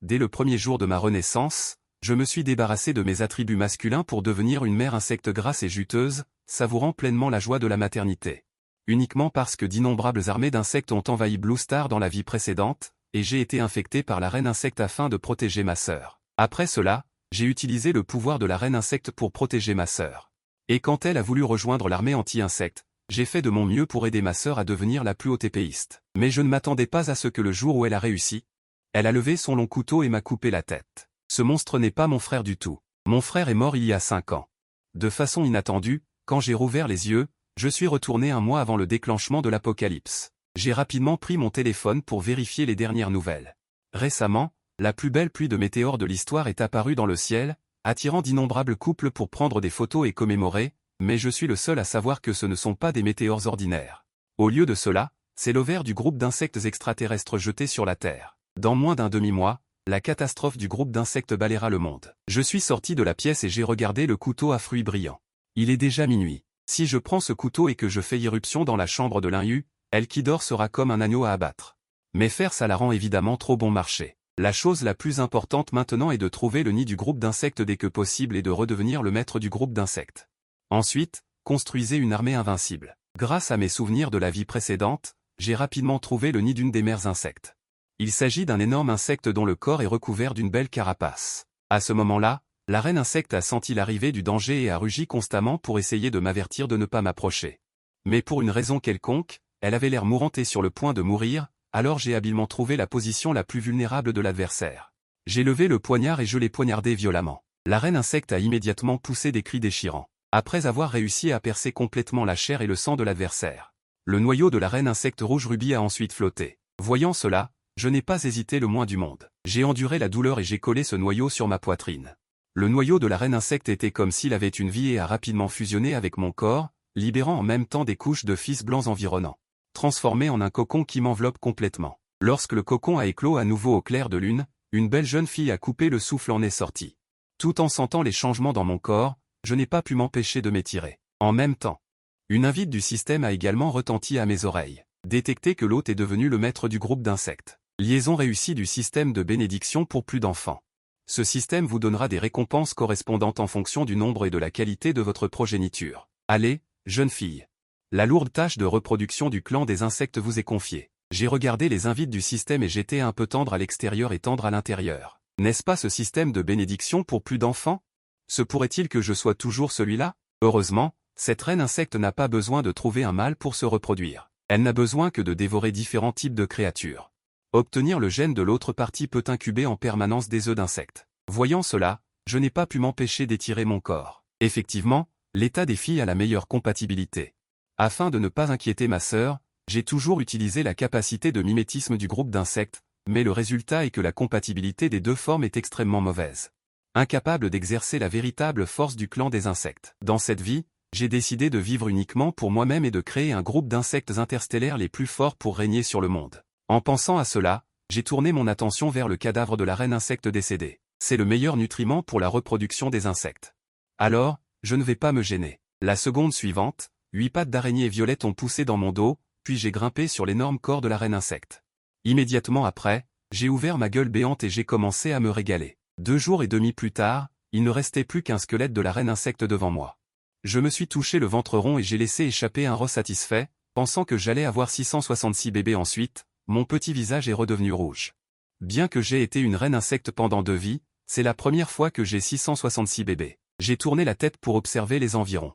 dès le premier jour de ma renaissance, je me suis débarrassé de mes attributs masculins pour devenir une mère insecte grasse et juteuse, savourant pleinement la joie de la maternité. Uniquement parce que d'innombrables armées d'insectes ont envahi Blue Star dans la vie précédente, et j'ai été infecté par la reine insecte afin de protéger ma sœur. Après cela, j'ai utilisé le pouvoir de la reine insecte pour protéger ma sœur. Et quand elle a voulu rejoindre l'armée anti-insectes, j'ai fait de mon mieux pour aider ma sœur à devenir la plus haute épéiste. Mais je ne m'attendais pas à ce que le jour où elle a réussi, elle a levé son long couteau et m'a coupé la tête. Ce monstre n'est pas mon frère du tout. Mon frère est mort il y a 5 ans. De façon inattendue, quand j'ai rouvert les yeux, je suis retourné un mois avant le déclenchement de l'apocalypse. J'ai rapidement pris mon téléphone pour vérifier les dernières nouvelles. Récemment, la plus belle pluie de météores de l'histoire est apparue dans le ciel, attirant d'innombrables couples pour prendre des photos et commémorer, mais je suis le seul à savoir que ce ne sont pas des météores ordinaires. Au lieu de cela, c'est l'ovaire du groupe d'insectes extraterrestres jeté sur la Terre. Dans moins d'un demi-mois, la catastrophe du groupe d'insectes balayera le monde. Je suis sorti de la pièce et j'ai regardé le couteau à fruits brillants. Il est déjà minuit. Si je prends ce couteau et que je fais irruption dans la chambre de l'Inhu, elle qui dort sera comme un agneau à abattre. Mais faire ça la rend évidemment trop bon marché. La chose la plus importante maintenant est de trouver le nid du groupe d'insectes dès que possible et de redevenir le maître du groupe d'insectes. Ensuite, construisez une armée invincible. Grâce à mes souvenirs de la vie précédente, j'ai rapidement trouvé le nid d'une des mères insectes. Il s'agit d'un énorme insecte dont le corps est recouvert d'une belle carapace. À ce moment-là, la reine insecte a senti l'arrivée du danger et a rugi constamment pour essayer de m'avertir de ne pas m'approcher. Mais pour une raison quelconque, elle avait l'air mourante et sur le point de mourir, alors j'ai habilement trouvé la position la plus vulnérable de l'adversaire. J'ai levé le poignard et je l'ai poignardé violemment. La reine insecte a immédiatement poussé des cris déchirants. Après avoir réussi à percer complètement la chair et le sang de l'adversaire, le noyau de la reine insecte rouge rubis a ensuite flotté. Voyant cela, je n'ai pas hésité le moins du monde. J'ai enduré la douleur et j'ai collé ce noyau sur ma poitrine. Le noyau de la reine insecte était comme s'il avait une vie et a rapidement fusionné avec mon corps, libérant en même temps des couches de fils blancs environnants. Transformé en un cocon qui m'enveloppe complètement. Lorsque le cocon a éclos à nouveau au clair de lune, une belle jeune fille a coupé le souffle en est sortie. Tout en sentant les changements dans mon corps, je n'ai pas pu m'empêcher de m'étirer. En même temps, une invite du système a également retenti à mes oreilles. Détectez que l'hôte est devenu le maître du groupe d'insectes. Liaison réussie du système de bénédiction pour plus d'enfants. Ce système vous donnera des récompenses correspondantes en fonction du nombre et de la qualité de votre progéniture. Allez, jeune fille. La lourde tâche de reproduction du clan des insectes vous est confiée. J'ai regardé les invites du système et j'étais un peu tendre à l'extérieur et tendre à l'intérieur. N'est-ce pas ce système de bénédiction pour plus d'enfants? Se pourrait-il que je sois toujours celui-là? Heureusement, cette reine insecte n'a pas besoin de trouver un mâle pour se reproduire. Elle n'a besoin que de dévorer différents types de créatures. Obtenir le gène de l'autre partie peut incuber en permanence des œufs d'insectes. Voyant cela, je n'ai pas pu m'empêcher d'étirer mon corps. Effectivement, l'état des filles a la meilleure compatibilité. Afin de ne pas inquiéter ma sœur, j'ai toujours utilisé la capacité de mimétisme du groupe d'insectes, mais le résultat est que la compatibilité des deux formes est extrêmement mauvaise. Incapable d'exercer la véritable force du clan des insectes. Dans cette vie, j'ai décidé de vivre uniquement pour moi-même et de créer un groupe d'insectes interstellaires les plus forts pour régner sur le monde. En pensant à cela, j'ai tourné mon attention vers le cadavre de la reine insecte décédée. C'est le meilleur nutriment pour la reproduction des insectes. Alors, je ne vais pas me gêner. La seconde suivante, 8 pattes d'araignée violette ont poussé dans mon dos, puis j'ai grimpé sur l'énorme corps de la reine insecte. Immédiatement après, j'ai ouvert ma gueule béante et j'ai commencé à me régaler. 2 jours et demi plus tard, il ne restait plus qu'un squelette de la reine insecte devant moi. Je me suis touché le ventre rond et j'ai laissé échapper un ros satisfait, pensant que j'allais avoir 666 bébés ensuite, mon petit visage est redevenu rouge. Bien que j'ai été une reine insecte pendant 2 vies, c'est la première fois que j'ai 666 bébés. J'ai tourné la tête pour observer les environs.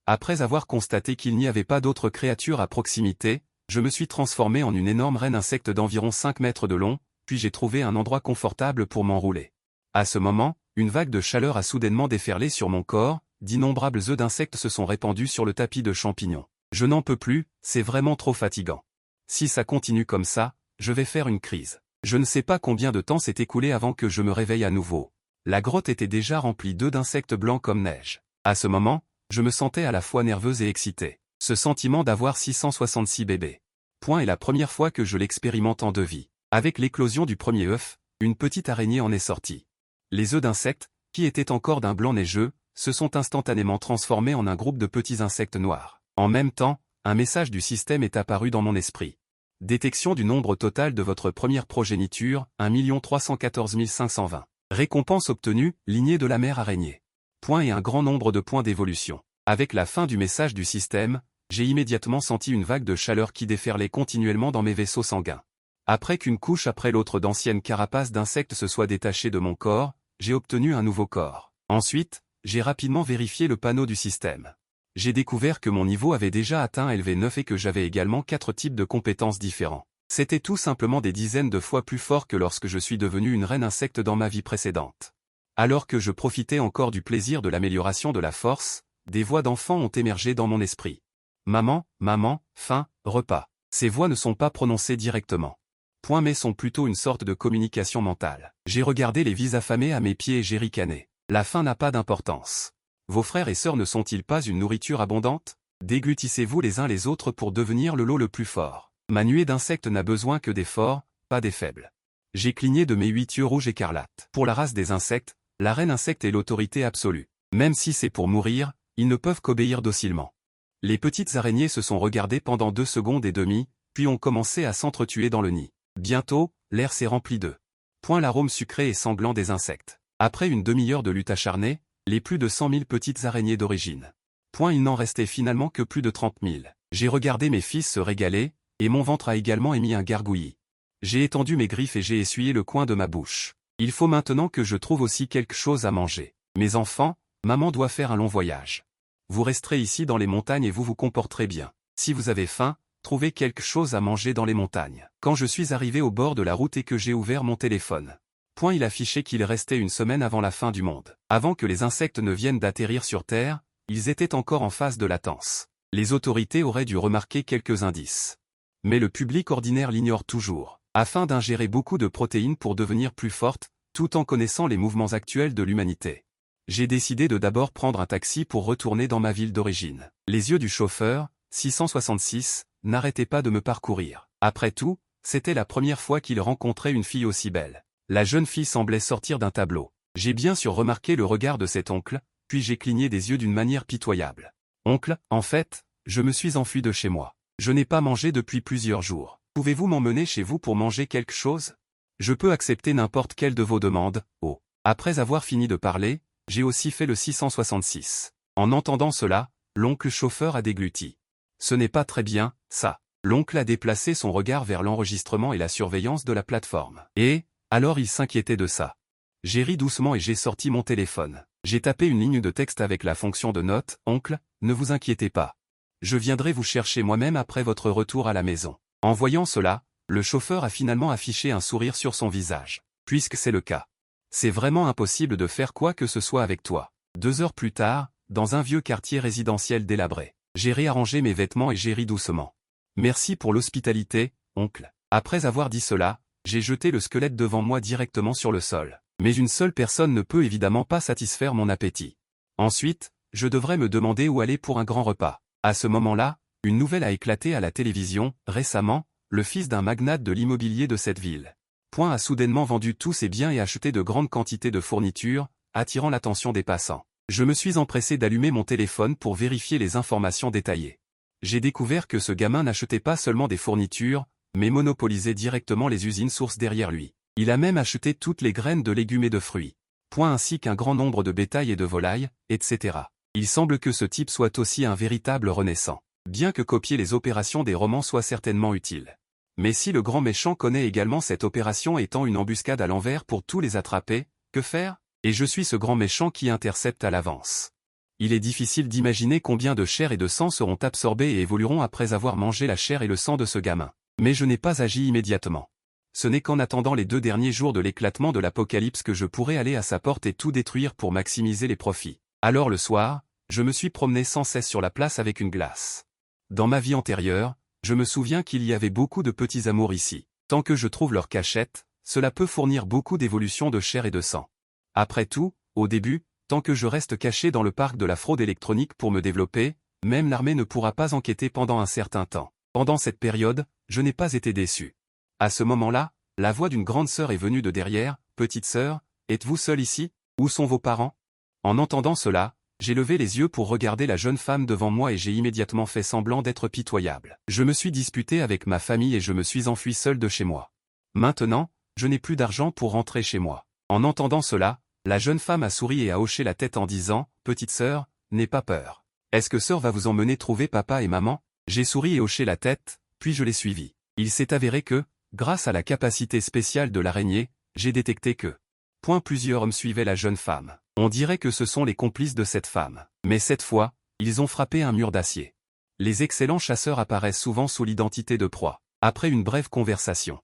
Après avoir constaté qu'il n'y avait pas d'autres créatures à proximité, je me suis transformé en une énorme reine insecte d'environ 5 mètres de long, puis j'ai trouvé un endroit confortable pour m'enrouler. À ce moment, une vague de chaleur a soudainement déferlé sur mon corps, d'innombrables œufs d'insectes se sont répandus sur le tapis de champignons. Je n'en peux plus, c'est vraiment trop fatigant. Si ça continue comme ça, je vais faire une crise. Je ne sais pas combien de temps s'est écoulé avant que je me réveille à nouveau. La grotte était déjà remplie d'œufs d'insectes blancs comme neige. À ce moment, je me sentais à la fois nerveuse et excitée. Ce sentiment d'avoir 666 bébés. Est la première fois que je l'expérimente en 2 vies. Avec l'éclosion du premier œuf, une petite araignée en est sortie. Les œufs d'insectes, qui étaient encore d'un blanc neigeux, se sont instantanément transformés en un groupe de petits insectes noirs. En même temps, un message du système est apparu dans mon esprit. Détection du nombre total de votre première progéniture, 1 314 520. Récompense obtenue, lignée de la mère araignée. Points et un grand nombre de points d'évolution. Avec la fin du message du système, j'ai immédiatement senti une vague de chaleur qui déferlait continuellement dans mes vaisseaux sanguins. Après qu'une couche après l'autre d'anciennes carapaces d'insectes se soit détachée de mon corps, j'ai obtenu un nouveau corps. Ensuite, j'ai rapidement vérifié le panneau du système. J'ai découvert que mon niveau avait déjà atteint LV9 et que j'avais également 4 types de compétences différents. C'était tout simplement des dizaines de fois plus fort que lorsque je suis devenu une reine insecte dans ma vie précédente. Alors que je profitais encore du plaisir de l'amélioration de la force, des voix d'enfants ont émergé dans mon esprit. Maman, maman, faim, repas. Ces voix ne sont pas prononcées directement. Point mais sont plutôt une sorte de communication mentale. J'ai regardé les vies affamées à mes pieds et j'ai ricané. La faim n'a pas d'importance. Vos frères et sœurs ne sont-ils pas une nourriture abondante? Déglutissez-vous les uns les autres pour devenir le lot le plus fort. Ma nuée d'insectes n'a besoin que des forts, pas des faibles. J'ai cligné de mes 8 yeux rouges écarlates. Pour la race des insectes, la reine insecte est l'autorité absolue. Même si c'est pour mourir, ils ne peuvent qu'obéir docilement. Les petites araignées se sont regardées pendant 2 secondes et demie, puis ont commencé à s'entretuer dans le nid. Bientôt, l'air s'est rempli d'eux. Point l'arôme sucré et sanglant des insectes. Après une demi-heure de lutte acharnée, les plus de 100 000 petites araignées d'origine. Point il n'en restait finalement que plus de 30 000. J'ai regardé mes fils se régaler, et mon ventre a également émis un gargouillis. J'ai étendu mes griffes et j'ai essuyé le coin de ma bouche. Il faut maintenant que je trouve aussi quelque chose à manger. Mes enfants, maman doit faire un long voyage. Vous resterez ici dans les montagnes et vous vous comporterez bien. Si vous avez faim, trouvez quelque chose à manger dans les montagnes. Quand je suis arrivé au bord de la route et que j'ai ouvert mon téléphone. Point il affichait qu'il restait une semaine avant la fin du monde. Avant que les insectes ne viennent d'atterrir sur Terre, ils étaient encore en phase de latence. Les autorités auraient dû remarquer quelques indices. Mais le public ordinaire l'ignore toujours. Afin d'ingérer beaucoup de protéines pour devenir plus forte, tout en connaissant les mouvements actuels de l'humanité. J'ai décidé de d'abord prendre un taxi pour retourner dans ma ville d'origine. Les yeux du chauffeur, 666, n'arrêtaient pas de me parcourir. Après tout, c'était la première fois qu'il rencontrait une fille aussi belle. La jeune fille semblait sortir d'un tableau. J'ai bien sûr remarqué le regard de cet oncle, puis j'ai cligné des yeux d'une manière pitoyable. Oncle, en fait, je me suis enfui de chez moi. Je n'ai pas mangé depuis plusieurs jours. Pouvez-vous m'emmener chez vous pour manger quelque chose? Je peux accepter n'importe quelle de vos demandes, oh. Après avoir fini de parler, j'ai aussi fait le 666. En entendant cela, l'oncle chauffeur a dégluti. Ce n'est pas très bien, ça. L'oncle a déplacé son regard vers l'enregistrement et la surveillance de la plateforme. Et, alors il s'inquiétait de ça. J'ai ri doucement et j'ai sorti mon téléphone. J'ai tapé une ligne de texte avec la fonction de note, oncle, ne vous inquiétez pas. Je viendrai vous chercher moi-même après votre retour à la maison. En voyant cela, le chauffeur a finalement affiché un sourire sur son visage. Puisque c'est le cas. C'est vraiment impossible de faire quoi que ce soit avec toi. 2 heures plus tard, dans un vieux quartier résidentiel délabré. J'ai réarrangé mes vêtements et j'ai ri doucement. Merci pour l'hospitalité, oncle. Après avoir dit cela, j'ai jeté le squelette devant moi directement sur le sol. Mais une seule personne ne peut évidemment pas satisfaire mon appétit. Ensuite, je devrais me demander où aller pour un grand repas. À ce moment-là, une nouvelle a éclaté à la télévision. Récemment, le fils d'un magnate de l'immobilier de cette ville. A soudainement vendu tous ses biens et acheté de grandes quantités de fournitures, attirant l'attention des passants. Je me suis empressé d'allumer mon téléphone pour vérifier les informations détaillées. J'ai découvert que ce gamin n'achetait pas seulement des fournitures, mais monopolisait directement les usines sources derrière lui. Il a même acheté toutes les graines de légumes et de fruits. Ainsi qu'un grand nombre de bétail et de volailles, etc. Il semble que ce type soit aussi un véritable renaissant. Bien que copier les opérations des romans soit certainement utile. Mais si le grand méchant connaît également cette opération étant une embuscade à l'envers pour tous les attraper, que faire? Et je suis ce grand méchant qui intercepte à l'avance. Il est difficile d'imaginer combien de chair et de sang seront absorbés et évolueront après avoir mangé la chair et le sang de ce gamin. Mais je n'ai pas agi immédiatement. Ce n'est qu'en attendant les 2 derniers jours de l'éclatement de l'apocalypse que je pourrais aller à sa porte et tout détruire pour maximiser les profits. Alors le soir, je me suis promené sans cesse sur la place avec une glace. Dans ma vie antérieure, je me souviens qu'il y avait beaucoup de petits amours ici. Tant que je trouve leur cachette, cela peut fournir beaucoup d'évolutions de chair et de sang. Après tout, au début, tant que je reste caché dans le parc de la fraude électronique pour me développer, même l'armée ne pourra pas enquêter pendant un certain temps. Pendant cette période, je n'ai pas été déçu. À ce moment-là, la voix d'une grande sœur est venue de derrière. « Petite sœur, êtes-vous seule ici? Où sont vos parents ?» En entendant cela, J'ai levé les yeux pour regarder la jeune femme devant moi et j'ai immédiatement fait semblant d'être pitoyable. Je me suis disputé avec ma famille et je me suis enfui seul de chez moi. Maintenant, je n'ai plus d'argent pour rentrer chez moi. En entendant cela, la jeune femme a souri et a hoché la tête en disant « Petite sœur, n'aie pas peur. Est-ce que sœur va vous emmener trouver papa et maman ?» J'ai souri et hoché la tête, puis je l'ai suivie. Il s'est avéré que, grâce à la capacité spéciale de l'araignée, j'ai détecté que plusieurs hommes suivaient la jeune femme. On dirait que ce sont les complices de cette femme. Mais cette fois, ils ont frappé un mur d'acier. Les excellents chasseurs apparaissent souvent sous l'identité de proie. Après une brève conversation,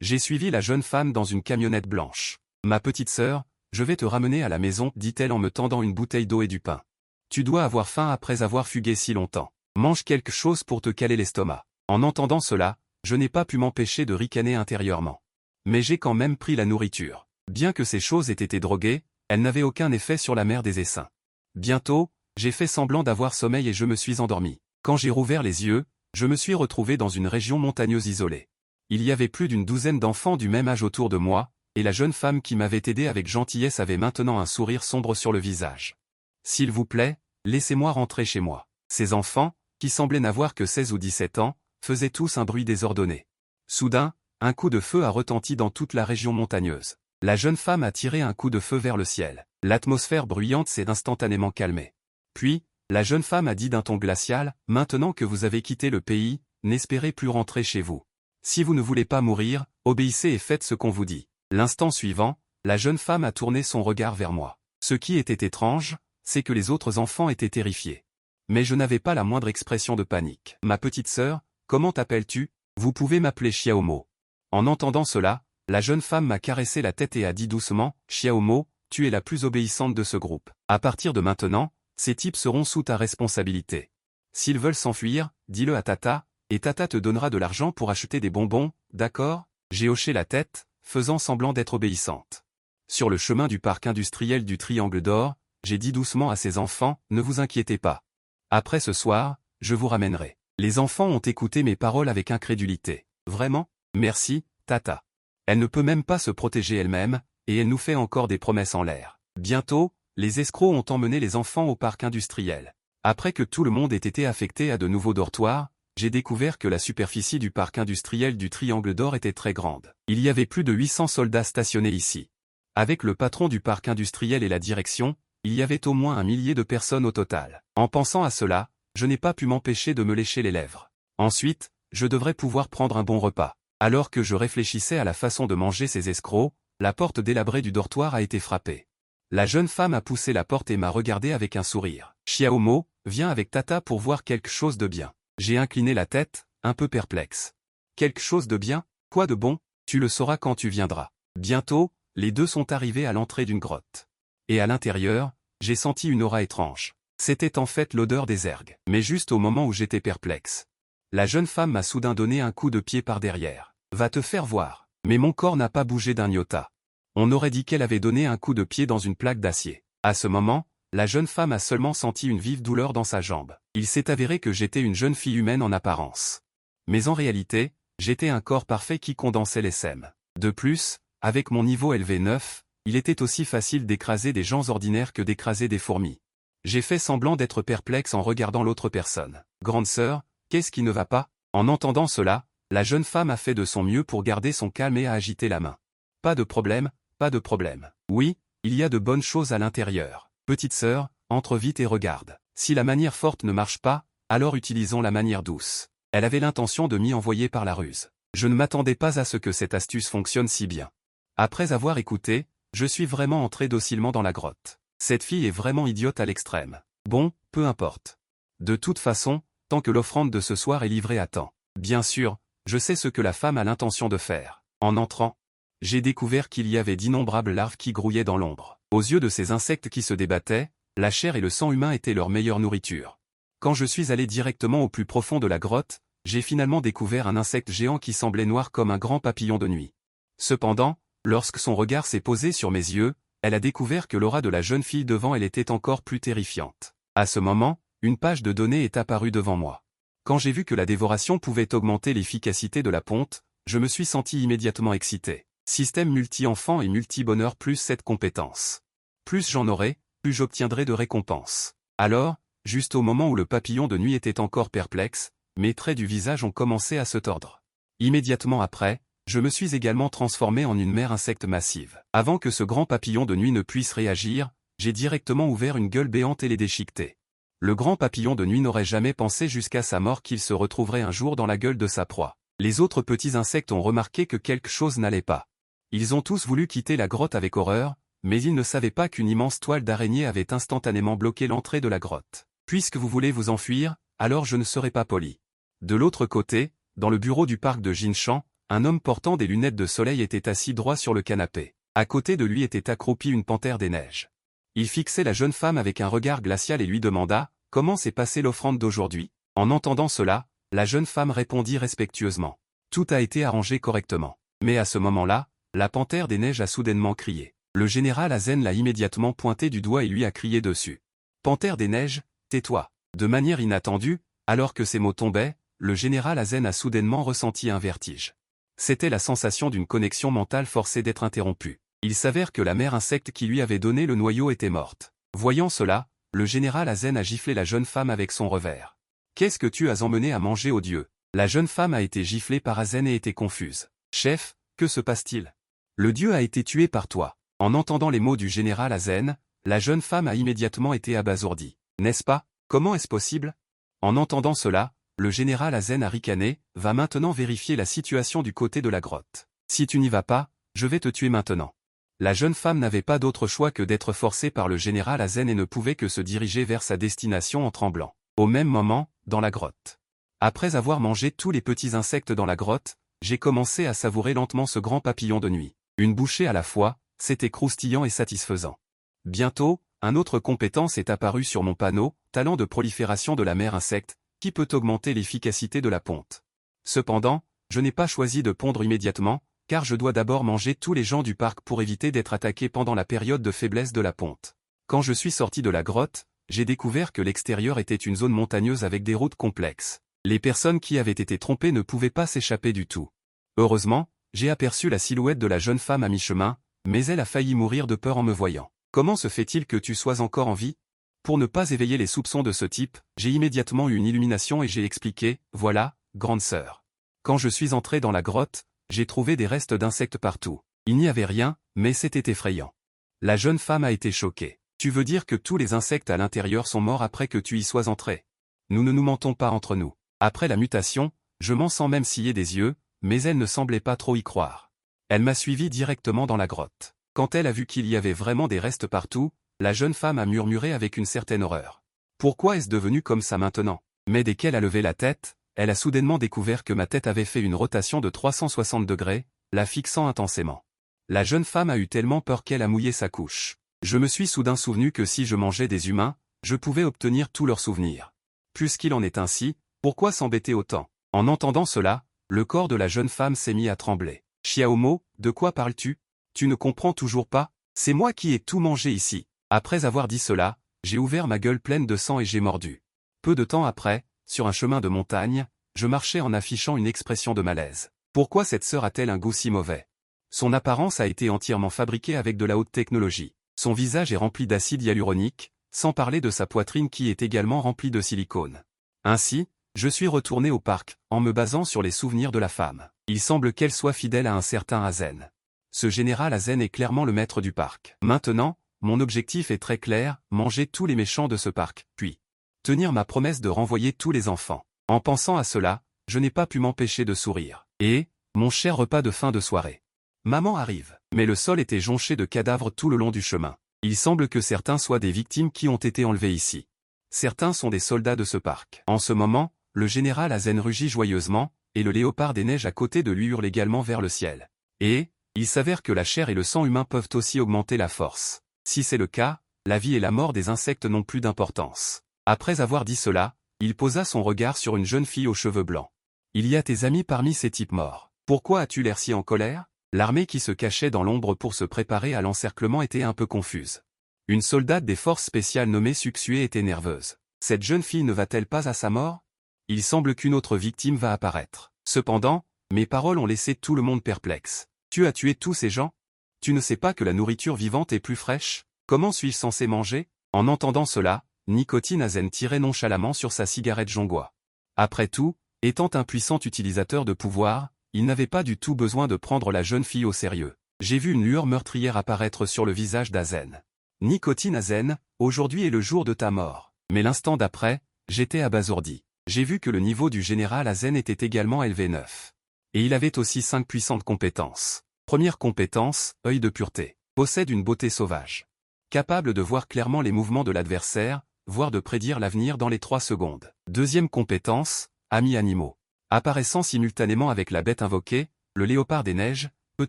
j'ai suivi la jeune femme dans une camionnette blanche. « Ma petite sœur, je vais te ramener à la maison, dit-elle en me tendant une bouteille d'eau et du pain. Tu dois avoir faim après avoir fugué si longtemps. Mange quelque chose pour te caler l'estomac. » En entendant cela, je n'ai pas pu m'empêcher de ricaner intérieurement. Mais j'ai quand même pris la nourriture. Bien que ces choses aient été droguées, elles n'avaient aucun effet sur la mère des essaims. Bientôt, j'ai fait semblant d'avoir sommeil et je me suis endormi. Quand j'ai rouvert les yeux, je me suis retrouvé dans une région montagneuse isolée. Il y avait plus d'une douzaine d'enfants du même âge autour de moi, et la jeune femme qui m'avait aidé avec gentillesse avait maintenant un sourire sombre sur le visage. « S'il vous plaît, laissez-moi rentrer chez moi. » Ces enfants, qui semblaient n'avoir que 16 ou 17 ans, faisaient tous un bruit désordonné. Soudain, un coup de feu a retenti dans toute la région montagneuse. La jeune femme a tiré un coup de feu vers le ciel. L'atmosphère bruyante s'est instantanément calmée. Puis, la jeune femme a dit d'un ton glacial, « Maintenant que vous avez quitté le pays, n'espérez plus rentrer chez vous. Si vous ne voulez pas mourir, obéissez et faites ce qu'on vous dit. » L'instant suivant, la jeune femme a tourné son regard vers moi. Ce qui était étrange, c'est que les autres enfants étaient terrifiés. Mais je n'avais pas la moindre expression de panique. « Ma petite sœur, comment t'appelles-tu ? Vous pouvez m'appeler Xiaomo. » En entendant cela, la jeune femme m'a caressé la tête et a dit doucement, « Xiaomo, tu es la plus obéissante de ce groupe. À partir de maintenant, ces types seront sous ta responsabilité. S'ils veulent s'enfuir, dis-le à Tata, et Tata te donnera de l'argent pour acheter des bonbons, d'accord ?» J'ai hoché la tête, faisant semblant d'être obéissante. Sur le chemin du parc industriel du Triangle d'Or, j'ai dit doucement à ces enfants, « Ne vous inquiétez pas. Après ce soir, je vous ramènerai. » Les enfants ont écouté mes paroles avec incrédulité. « Vraiment ? Merci, Tata. Elle ne peut même pas se protéger elle-même, et elle nous fait encore des promesses en l'air. » Bientôt, les escrocs ont emmené les enfants au parc industriel. Après que tout le monde ait été affecté à de nouveaux dortoirs, j'ai découvert que la superficie du parc industriel du Triangle d'Or était très grande. Il y avait plus de 800 soldats stationnés ici. Avec le patron du parc industriel et la direction, il y avait au moins 1 millier de personnes au total. En pensant à cela, je n'ai pas pu m'empêcher de me lécher les lèvres. Ensuite, je devrais pouvoir prendre un bon repas. Alors que je réfléchissais à la façon de manger ces escrocs, la porte délabrée du dortoir a été frappée. La jeune femme a poussé la porte et m'a regardé avec un sourire. « Xiaomo, viens avec Tata pour voir quelque chose de bien. » J'ai incliné la tête, un peu perplexe. « Quelque chose de bien ? Quoi de bon ? Tu le sauras quand tu viendras. » Bientôt, les deux sont arrivés à l'entrée d'une grotte. Et à l'intérieur, j'ai senti une aura étrange. C'était en fait l'odeur des ergues. Mais juste au moment où j'étais perplexe, la jeune femme m'a soudain donné un coup de pied par derrière. « Va te faire voir. » Mais mon corps n'a pas bougé d'un iota. On aurait dit qu'elle avait donné un coup de pied dans une plaque d'acier. À ce moment, la jeune femme a seulement senti une vive douleur dans sa jambe. Il s'est avéré que j'étais une jeune fille humaine en apparence. Mais en réalité, j'étais un corps parfait qui condensait les sèmes. De plus, avec mon niveau élevé 9, il était aussi facile d'écraser des gens ordinaires que d'écraser des fourmis. J'ai fait semblant d'être perplexe en regardant l'autre personne. « Grande sœur, qu'est-ce qui ne va pas ?» En entendant cela, la jeune femme a fait de son mieux pour garder son calme et a agité la main. « Pas de problème, pas de problème. Oui, il y a de bonnes choses à l'intérieur. Petite sœur, entre vite et regarde. Si la manière forte ne marche pas, alors utilisons la manière douce. » Elle avait l'intention de m'y envoyer par la ruse. Je ne m'attendais pas à ce que cette astuce fonctionne si bien. Après avoir écouté, je suis vraiment entré docilement dans la grotte. Cette fille est vraiment idiote à l'extrême. Bon, peu importe. De toute façon, tant que l'offrande de ce soir est livrée à temps. Bien sûr, je sais ce que la femme a l'intention de faire. En entrant, j'ai découvert qu'il y avait d'innombrables larves qui grouillaient dans l'ombre. Aux yeux de ces insectes qui se débattaient, la chair et le sang humain étaient leur meilleure nourriture. Quand je suis allé directement au plus profond de la grotte, j'ai finalement découvert un insecte géant qui semblait noir comme un grand papillon de nuit. Cependant, lorsque son regard s'est posé sur mes yeux, elle a découvert que l'aura de la jeune fille devant elle était encore plus terrifiante. À ce moment, une page de données est apparue devant moi. Quand j'ai vu que la dévoration pouvait augmenter l'efficacité de la ponte, je me suis senti immédiatement excité. Système multi-enfant et multi-bonheur plus cette compétence. Plus j'en aurai, plus j'obtiendrai de récompenses. Alors, juste au moment où le papillon de nuit était encore perplexe, mes traits du visage ont commencé à se tordre. Immédiatement après, je me suis également transformé en une mère insecte massive. Avant que ce grand papillon de nuit ne puisse réagir, j'ai directement ouvert une gueule béante et l'ai déchiqueté. Le grand papillon de nuit n'aurait jamais pensé jusqu'à sa mort qu'il se retrouverait un jour dans la gueule de sa proie. Les autres petits insectes ont remarqué que quelque chose n'allait pas. Ils ont tous voulu quitter la grotte avec horreur, mais ils ne savaient pas qu'une immense toile d'araignée avait instantanément bloqué l'entrée de la grotte. Puisque vous voulez vous enfuir, alors je ne serai pas poli. De l'autre côté, dans le bureau du parc de Jinshan, un homme portant des lunettes de soleil était assis droit sur le canapé. À côté de lui était accroupie une panthère des neiges. Il fixait la jeune femme avec un regard glacial et lui demanda « Comment s'est passée l'offrande d'aujourd'hui ?» En entendant cela, la jeune femme répondit respectueusement. Tout a été arrangé correctement. Mais à ce moment-là, la panthère des neiges a soudainement crié. Le général Azen l'a immédiatement pointé du doigt et lui a crié dessus. « Panthère des neiges, tais-toi !» De manière inattendue, alors que ces mots tombaient, le général Azen a soudainement ressenti un vertige. C'était la sensation d'une connexion mentale forcée d'être interrompue. Il s'avère que la mère insecte qui lui avait donné le noyau était morte. Voyant cela, le général Azen a giflé la jeune femme avec son revers. « Qu'est-ce que tu as emmené à manger, ô Dieu ?» La jeune femme a été giflée par Azen et était confuse. « Chef, que se passe-t-il ? Le dieu a été tué par toi. » En entendant les mots du général Azen, la jeune femme a immédiatement été abasourdie. « N'est-ce pas ? Comment est-ce possible ?» En entendant cela, le général Azen a ricané, « Va maintenant vérifier la situation du côté de la grotte. Si tu n'y vas pas, je vais te tuer maintenant. » La jeune femme n'avait pas d'autre choix que d'être forcée par le général Azen et ne pouvait que se diriger vers sa destination en tremblant. Au même moment, dans la grotte. Après avoir mangé tous les petits insectes dans la grotte, j'ai commencé à savourer lentement ce grand papillon de nuit. Une bouchée à la fois, c'était croustillant et satisfaisant. Bientôt, un autre compétence est apparu sur mon panneau, talent de prolifération de la mère insecte, qui peut augmenter l'efficacité de la ponte. Cependant, je n'ai pas choisi de pondre immédiatement, car je dois d'abord manger tous les gens du parc pour éviter d'être attaqué pendant la période de faiblesse de la ponte. Quand je suis sorti de la grotte, j'ai découvert que l'extérieur était une zone montagneuse avec des routes complexes. Les personnes qui avaient été trompées ne pouvaient pas s'échapper du tout. Heureusement, j'ai aperçu la silhouette de la jeune femme à mi-chemin, mais elle a failli mourir de peur en me voyant. Comment se fait-il que tu sois encore en vie ? Pour ne pas éveiller les soupçons de ce type, j'ai immédiatement eu une illumination et j'ai expliqué, voilà, grande sœur. Quand je suis entré dans la grotte, j'ai trouvé des restes d'insectes partout. Il n'y avait rien, mais c'était effrayant. La jeune femme a été choquée. Tu veux dire que tous les insectes à l'intérieur sont morts après que tu y sois entré? Nous ne nous mentons pas entre nous. Après la mutation, je m'en sens même scier des yeux, mais elle ne semblait pas trop y croire. Elle m'a suivi directement dans la grotte. Quand elle a vu qu'il y avait vraiment des restes partout, la jeune femme a murmuré avec une certaine horreur. Pourquoi est-ce devenu comme ça maintenant? Mais dès qu'elle a levé la tête, elle a soudainement découvert que ma tête avait fait une rotation de 360 degrés, la fixant intensément. La jeune femme a eu tellement peur qu'elle a mouillé sa couche. Je me suis soudain souvenu que si je mangeais des humains, je pouvais obtenir tous leurs souvenirs. Puisqu'il en est ainsi, pourquoi s'embêter autant? En entendant cela, le corps de la jeune femme s'est mis à trembler. Xiaomo, de quoi parles-tu? Tu ne comprends toujours pas? C'est moi qui ai tout mangé ici. Après avoir dit cela, j'ai ouvert ma gueule pleine de sang et j'ai mordu. Peu de temps après, sur un chemin de montagne, je marchais en affichant une expression de malaise. Pourquoi cette sœur a-t-elle un goût si mauvais? Son apparence a été entièrement fabriquée avec de la haute technologie. Son visage est rempli d'acide hyaluronique, sans parler de sa poitrine qui est également remplie de silicone. Ainsi, je suis retourné au parc, en me basant sur les souvenirs de la femme. Il semble qu'elle soit fidèle à un certain Azen. Ce général Azen est clairement le maître du parc. Maintenant, mon objectif est très clair, manger tous les méchants de ce parc, puis tenir ma promesse de renvoyer tous les enfants. En pensant à cela, je n'ai pas pu m'empêcher de sourire. Et, mon cher repas de fin de soirée. Maman arrive. Mais le sol était jonché de cadavres tout le long du chemin. Il semble que certains soient des victimes qui ont été enlevées ici. Certains sont des soldats de ce parc. En ce moment, le général Azen rugit joyeusement, et le léopard des neiges à côté de lui hurle également vers le ciel. Et, il s'avère que la chair et le sang humain peuvent aussi augmenter la force. Si c'est le cas, la vie et la mort des insectes n'ont plus d'importance. Après avoir dit cela, il posa son regard sur une jeune fille aux cheveux blancs. Il y a tes amis parmi ces types morts. Pourquoi as-tu l'air si en colère? L'armée qui se cachait dans l'ombre pour se préparer à l'encerclement était un peu confuse. Une soldate des forces spéciales nommée Suxué était nerveuse. Cette jeune fille ne va-t-elle pas à sa mort? Il semble qu'une autre victime va apparaître. Cependant, mes paroles ont laissé tout le monde perplexe. Tu as tué tous ces gens? Tu ne sais pas que la nourriture vivante est plus fraîche? Comment suis-je censé manger? En entendant cela, Nicotine Azen tirait nonchalamment sur sa cigarette jongois. Après tout, étant un puissant utilisateur de pouvoir, il n'avait pas du tout besoin de prendre la jeune fille au sérieux. J'ai vu une lueur meurtrière apparaître sur le visage d'Azen. Nicotine Azen, aujourd'hui est le jour de ta mort. Mais l'instant d'après, j'étais abasourdi. J'ai vu que le niveau du général Azen était également élevé 9. Et il avait aussi 5 puissantes compétences. Première compétence, œil de pureté. Possède une beauté sauvage. Capable de voir clairement les mouvements de l'adversaire, voire de prédire l'avenir dans les 3 secondes. Deuxième compétence, amis animaux. Apparaissant simultanément avec la bête invoquée, le léopard des neiges, peut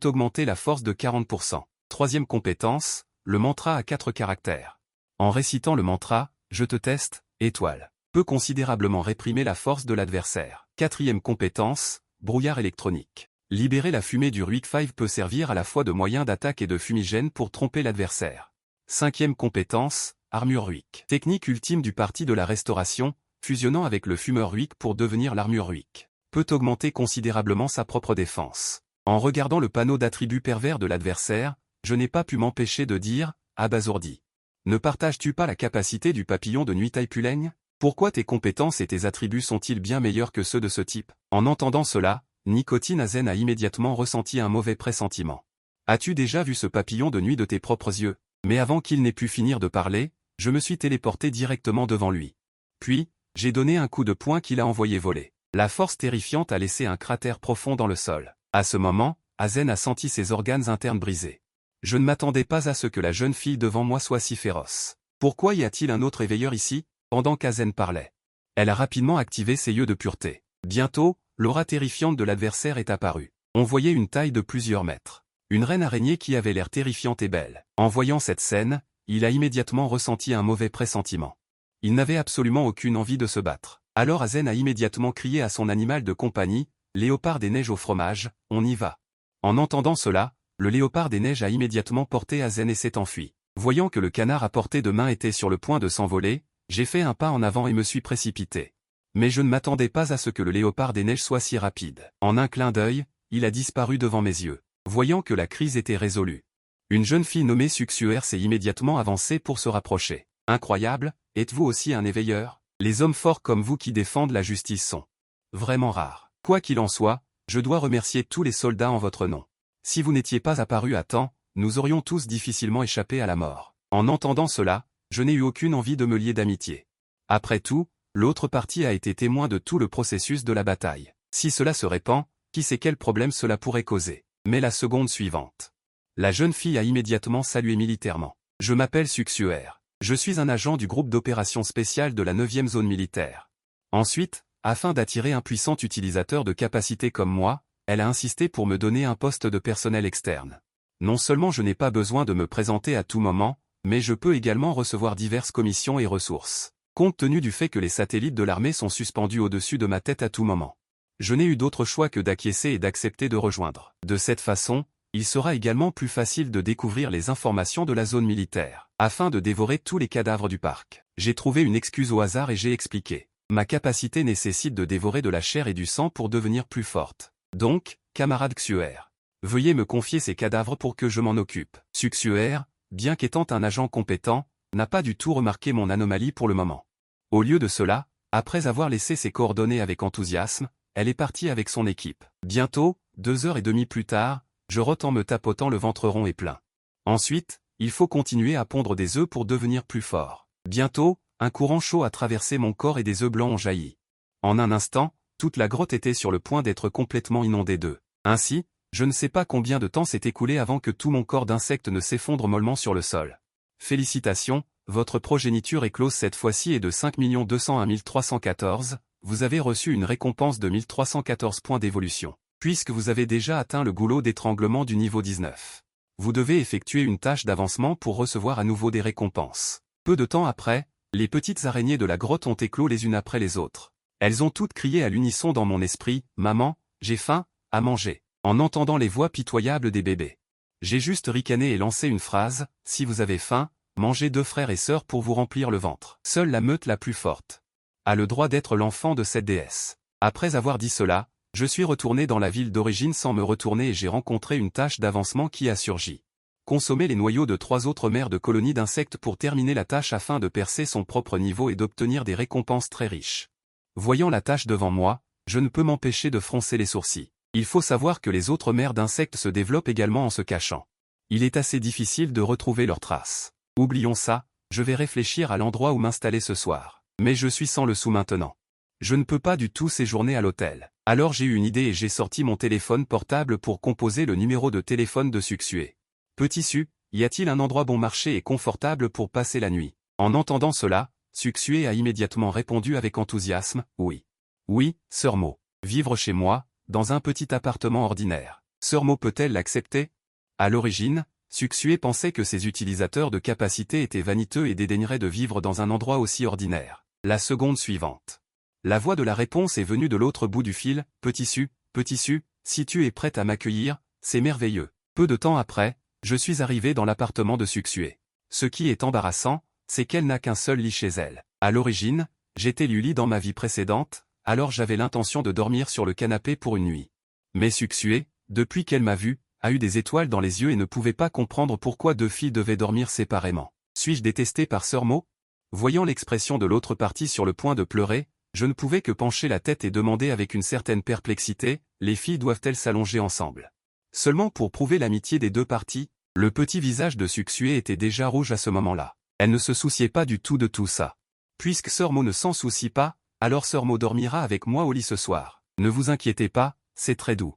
augmenter la force de 40%. Troisième compétence, le mantra à 4 caractères. En récitant le mantra, je te teste, étoile, peut considérablement réprimer la force de l'adversaire. Quatrième compétence, brouillard électronique. Libérer la fumée du Ruik 5 peut servir à la fois de moyen d'attaque et de fumigène pour tromper l'adversaire. Cinquième compétence, armure Ruik. Technique ultime du parti de la restauration, fusionnant avec le fumeur Ruik pour devenir l'armure Ruik. Peut augmenter considérablement sa propre défense. En regardant le panneau d'attributs pervers de l'adversaire, je n'ai pas pu m'empêcher de dire, abasourdi. Ne partages-tu pas la capacité du papillon de nuit Taipuleng? Pourquoi tes compétences et tes attributs sont-ils bien meilleurs que ceux de ce type? En entendant cela, Nicotine Azen a immédiatement ressenti un mauvais pressentiment. As-tu déjà vu ce papillon de nuit de tes propres yeux? Mais avant qu'il n'ait pu finir de parler, je me suis téléporté directement devant lui. Puis, j'ai donné un coup de poing qui l'a envoyé voler. La force terrifiante a laissé un cratère profond dans le sol. À ce moment, Azen a senti ses organes internes brisés. Je ne m'attendais pas à ce que la jeune fille devant moi soit si féroce. Pourquoi y a-t-il un autre éveilleur ici? Pendant qu'Azen parlait. Elle a rapidement activé ses yeux de pureté. Bientôt, l'aura terrifiante de l'adversaire est apparue. On voyait une taille de plusieurs mètres. Une reine araignée qui avait l'air terrifiante et belle. En voyant cette scène, il a immédiatement ressenti un mauvais pressentiment. Il n'avait absolument aucune envie de se battre. Alors Azen a immédiatement crié à son animal de compagnie, léopard des neiges au fromage, on y va. En entendant cela, le léopard des neiges a immédiatement porté Azen et s'est enfui. Voyant que le canard à portée de main était sur le point de s'envoler, j'ai fait un pas en avant et me suis précipité. Mais je ne m'attendais pas à ce que le léopard des neiges soit si rapide. En un clin d'œil, il a disparu devant mes yeux. Voyant que la crise était résolue. Une jeune fille nommée Suxuer s'est immédiatement avancée pour se rapprocher. Incroyable, êtes-vous aussi un éveilleur? Les hommes forts comme vous qui défendent la justice sont vraiment rares. Quoi qu'il en soit, je dois remercier tous les soldats en votre nom. Si vous n'étiez pas apparu à temps, nous aurions tous difficilement échappé à la mort. En entendant cela, je n'ai eu aucune envie de me lier d'amitié. Après tout, l'autre partie a été témoin de tout le processus de la bataille. Si cela se répand, qui sait quel problème cela pourrait causer? Mais la seconde suivante. La jeune fille a immédiatement salué militairement. Je m'appelle Suxuer. Je suis un agent du groupe d'opération spéciale de la 9e zone militaire. Ensuite, afin d'attirer un puissant utilisateur de capacité comme moi, elle a insisté pour me donner un poste de personnel externe. Non seulement je n'ai pas besoin de me présenter à tout moment, mais je peux également recevoir diverses commissions et ressources. Compte tenu du fait que les satellites de l'armée sont suspendus au-dessus de ma tête à tout moment. Je n'ai eu d'autre choix que d'acquiescer et d'accepter de rejoindre. De cette façon, il sera également plus facile de découvrir les informations de la zone militaire, afin de dévorer tous les cadavres du parc. J'ai trouvé une excuse au hasard et j'ai expliqué. Ma capacité nécessite de dévorer de la chair et du sang pour devenir plus forte. Donc, camarade Xuer, veuillez me confier ces cadavres pour que je m'en occupe. Suxuer, bien qu'étant un agent compétent, n'a pas du tout remarqué mon anomalie pour le moment. Au lieu de cela, après avoir laissé ses coordonnées avec enthousiasme, elle est partie avec son équipe. Bientôt, 2h30 plus tard, je retends me tapotant le ventre rond et plein. Ensuite, il faut continuer à pondre des œufs pour devenir plus fort. Bientôt, un courant chaud a traversé mon corps et des œufs blancs ont jailli. En un instant, toute la grotte était sur le point d'être complètement inondée d'œufs. Ainsi, je ne sais pas combien de temps s'est écoulé avant que tout mon corps d'insecte ne s'effondre mollement sur le sol. Félicitations, votre progéniture éclose cette fois-ci est de 5 201 314, vous avez reçu une récompense de 1314 points d'évolution. Puisque vous avez déjà atteint le goulot d'étranglement du niveau 19. Vous devez effectuer une tâche d'avancement pour recevoir à nouveau des récompenses. Peu de temps après, les petites araignées de la grotte ont éclos les unes après les autres. Elles ont toutes crié à l'unisson dans mon esprit, « Maman, j'ai faim, à manger », en entendant les voix pitoyables des bébés. J'ai juste ricané et lancé une phrase, « Si vous avez faim, mangez 2 frères et sœurs pour vous remplir le ventre. » Seule la meute la plus forte a le droit d'être l'enfant de cette déesse. Après avoir dit cela, je suis retourné dans la ville d'origine sans me retourner et j'ai rencontré une tâche d'avancement qui a surgi. consommer les noyaux de 3 autres mères de colonies d'insectes pour terminer la tâche afin de percer son propre niveau et d'obtenir des récompenses très riches. Voyant la tâche devant moi, je ne peux m'empêcher de froncer les sourcils. Il faut savoir que les autres mères d'insectes se développent également en se cachant. Il est assez difficile de retrouver leurs traces. Oublions ça, je vais réfléchir à l'endroit où m'installer ce soir. Mais je suis sans le sou maintenant. Je ne peux pas du tout séjourner à l'hôtel. Alors j'ai eu une idée et j'ai sorti mon téléphone portable pour composer le numéro de téléphone de Sucsué. Petit Su, y a-t-il un endroit bon marché et confortable pour passer la nuit? En entendant cela, Sucsué a immédiatement répondu avec enthousiasme, oui. Oui, Sœur Mo. Vivre chez moi, dans un petit appartement ordinaire. Sœur Mo peut-elle l'accepter? À l'origine, Sucsué pensait que ses utilisateurs de capacité étaient vaniteux et dédaigneraient de vivre dans un endroit aussi ordinaire. La seconde suivante. La voix de la réponse est venue de l'autre bout du fil, Petit Su, si tu es prête à m'accueillir, c'est merveilleux. Peu de temps après, je suis arrivé dans l'appartement de Sucsué. Ce qui est embarrassant, c'est qu'elle n'a qu'un seul lit chez elle. À l'origine, j'étais Luli dans ma vie précédente, alors j'avais l'intention de dormir sur le canapé pour une nuit. Mais Sucsué, depuis qu'elle m'a vu, a eu des étoiles dans les yeux et ne pouvait pas comprendre pourquoi 2 filles devaient dormir séparément. Suis-je détesté par Sœur Mo? Voyant l'expression de l'autre partie sur le point de pleurer, je ne pouvais que pencher la tête et demander avec une certaine perplexité, les filles doivent-elles s'allonger ensemble? Seulement pour prouver l'amitié des 2 parties, le petit visage de Sucsué était déjà rouge à ce moment-là. Elle ne se souciait pas du tout de tout ça. Puisque Sœur Mo ne s'en soucie pas, alors Sœur Mo dormira avec moi au lit ce soir. Ne vous inquiétez pas, c'est très doux.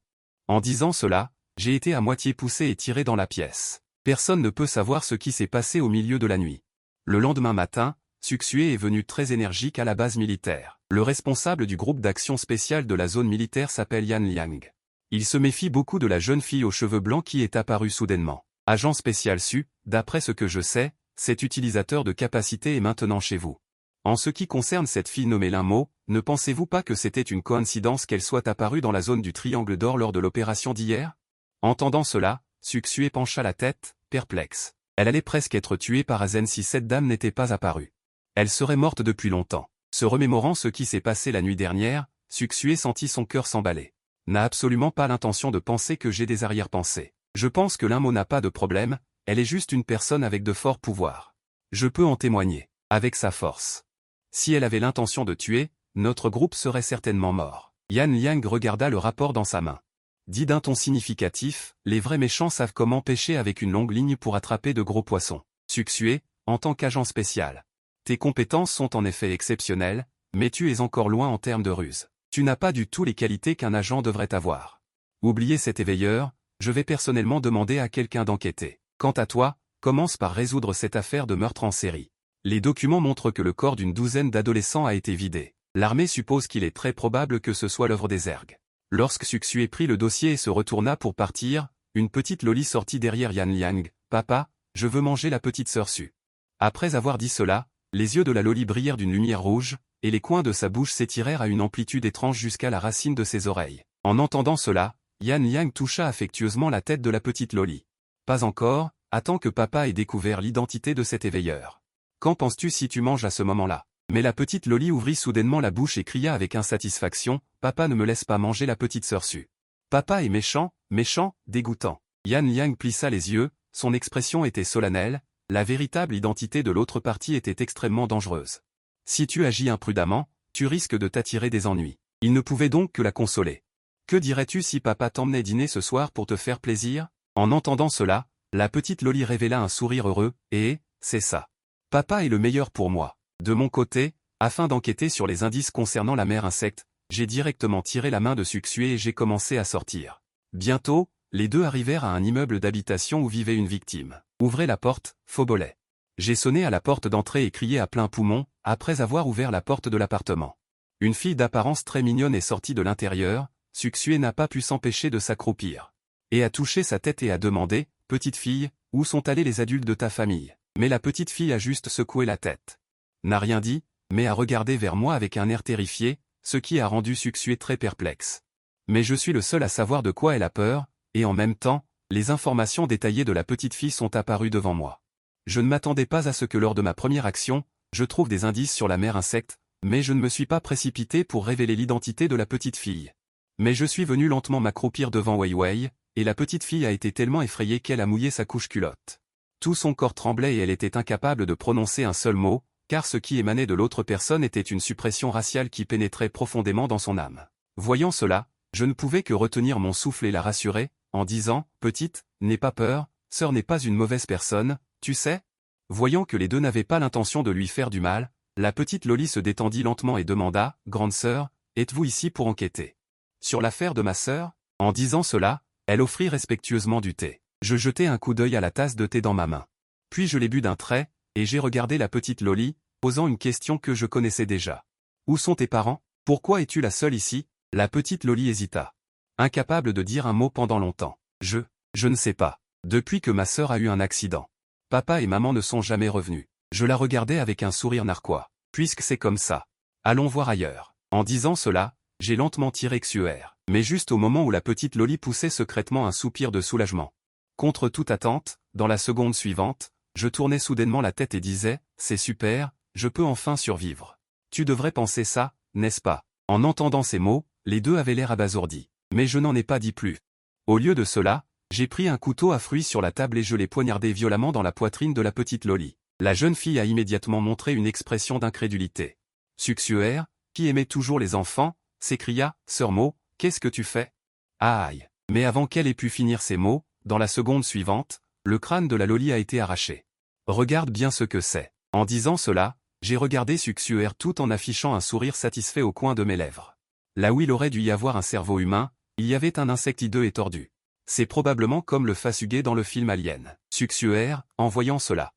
En disant cela, j'ai été à moitié poussé et tiré dans la pièce. Personne ne peut savoir ce qui s'est passé au milieu de la nuit. Le lendemain matin, Sucsué est venu très énergique à la base militaire. Le responsable du groupe d'action spéciale de la zone militaire s'appelle Yan Liang. Il se méfie beaucoup de la jeune fille aux cheveux blancs qui est apparue soudainement. Agent spécial Su, d'après ce que je sais, cet utilisateur de capacité est maintenant chez vous. En ce qui concerne cette fille nommée Linmo, ne pensez-vous pas que c'était une coïncidence qu'elle soit apparue dans la zone du Triangle d'Or lors de l'opération d'hier? Entendant cela, Sucsué pencha la tête, perplexe. Elle allait presque être tuée par Azen si cette dame n'était pas apparue. Elle serait morte depuis longtemps. Se remémorant ce qui s'est passé la nuit dernière, Sucsué sentit son cœur s'emballer. N'a absolument pas l'intention de penser que j'ai des arrière-pensées. Je pense que Linmo n'a pas de problème, elle est juste une personne avec de forts pouvoirs. Je peux en témoigner, avec sa force. Si elle avait l'intention de tuer, notre groupe serait certainement mort. Yan Liang regarda le rapport dans sa main. Dit d'un ton significatif, les vrais méchants savent comment pêcher avec une longue ligne pour attraper de gros poissons. Sucsué, en tant qu'agent spécial. Tes compétences sont en effet exceptionnelles, mais tu es encore loin en termes de ruse. Tu n'as pas du tout les qualités qu'un agent devrait avoir. Oubliez cet éveilleur, je vais personnellement demander à quelqu'un d'enquêter. Quant à toi, commence par résoudre cette affaire de meurtre en série. Les documents montrent que le corps d'une douzaine d'adolescents a été vidé. L'armée suppose qu'il est très probable que ce soit l'œuvre des ergs. Lorsque Sucsué prit le dossier et se retourna pour partir, une petite Loli sortit derrière Yan Liang. « Papa, je veux manger la petite sœur Su. » Après avoir dit cela, les yeux de la Loli brillèrent d'une lumière rouge, et les coins de sa bouche s'étirèrent à une amplitude étrange jusqu'à la racine de ses oreilles. En entendant cela, Yan Liang toucha affectueusement la tête de la petite Loli. « Pas encore, attends que papa ait découvert l'identité de cet éveilleur. Qu'en penses-tu si tu manges à ce moment-là » Mais la petite Loli ouvrit soudainement la bouche et cria avec insatisfaction, « Papa ne me laisse pas manger la petite sœur Su. Papa est méchant, méchant, dégoûtant. » Yan Liang plissa les yeux, son expression était solennelle, la véritable identité de l'autre partie était extrêmement dangereuse. Si tu agis imprudemment, tu risques de t'attirer des ennuis. Il ne pouvait donc que la consoler. Que dirais-tu si papa t'emmenait dîner ce soir pour te faire plaisir? En entendant cela, la petite Loli révéla un sourire heureux, et, c'est ça. Papa est le meilleur pour moi. De mon côté, afin d'enquêter sur les indices concernant la mère insecte, j'ai directement tiré la main de Sucsué et j'ai commencé à sortir. Bientôt, les deux arrivèrent à un immeuble d'habitation où vivait une victime. Ouvrez la porte, Faubolet. J'ai sonné à la porte d'entrée et crié à plein poumon, après avoir ouvert la porte de l'appartement. Une fille d'apparence très mignonne est sortie de l'intérieur, Sucsué n'a pas pu s'empêcher de s'accroupir. Et a touché sa tête et a demandé, « Petite fille, où sont allés les adultes de ta famille ?» Mais la petite fille a juste secoué la tête. N'a rien dit, mais a regardé vers moi avec un air terrifié, ce qui a rendu Sucsué très perplexe. Mais je suis le seul à savoir de quoi elle a peur, et en même temps, les informations détaillées de la petite fille sont apparues devant moi. Je ne m'attendais pas à ce que lors de ma première action, je trouve des indices sur la mère insecte, mais je ne me suis pas précipité pour révéler l'identité de la petite fille. Mais je suis venu lentement m'accroupir devant Wei Wei, et la petite fille a été tellement effrayée qu'elle a mouillé sa couche-culotte. Tout son corps tremblait et elle était incapable de prononcer un seul mot, car ce qui émanait de l'autre personne était une suppression raciale qui pénétrait profondément dans son âme. Voyant cela, je ne pouvais que retenir mon souffle et la rassurer, en disant « Petite, n'aie pas peur, sœur n'est pas une mauvaise personne, tu sais ?» Voyant que les deux n'avaient pas l'intention de lui faire du mal, la petite Loli se détendit lentement et demanda « Grande sœur, êtes-vous ici pour enquêter sur l'affaire de ma sœur ?» En disant cela, elle offrit respectueusement du thé. Je jetai un coup d'œil à la tasse de thé dans ma main. Puis je l'ai bu d'un trait, et j'ai regardé la petite Loli, posant une question que je connaissais déjà. « Où sont tes parents? Pourquoi es-tu la seule ici ?» La petite Loli hésita. Incapable de dire un mot pendant longtemps. Je ne sais pas. Depuis que ma sœur a eu un accident. Papa et maman ne sont jamais revenus. Je la regardais avec un sourire narquois. Puisque c'est comme ça. Allons voir ailleurs. En disant cela, j'ai lentement tiré Xuer. Mais juste au moment où la petite Loli poussait secrètement un soupir de soulagement. Contre toute attente, dans la seconde suivante, je tournais soudainement la tête et disais, « C'est super, je peux enfin survivre. » Tu devrais penser ça, n'est-ce pas? En entendant ces mots, les deux avaient l'air abasourdis. Mais je n'en ai pas dit plus. Au lieu de cela, j'ai pris un couteau à fruits sur la table et je l'ai poignardé violemment dans la poitrine de la petite Loli. La jeune fille a immédiatement montré une expression d'incrédulité. Suxuer, qui aimait toujours les enfants, s'écria, « Sœur Maud, qu'est-ce que tu fais ?» Aïe! Mais avant qu'elle ait pu finir ces mots, dans la seconde suivante, le crâne de la Loli a été arraché. Regarde bien ce que c'est. En disant cela, j'ai regardé Suxuer tout en affichant un sourire satisfait au coin de mes lèvres. Là où il aurait dû y avoir un cerveau humain, il y avait un insecte hideux et tordu. C'est probablement comme le Fasuguet dans le film Alien. Suxuer, en voyant cela,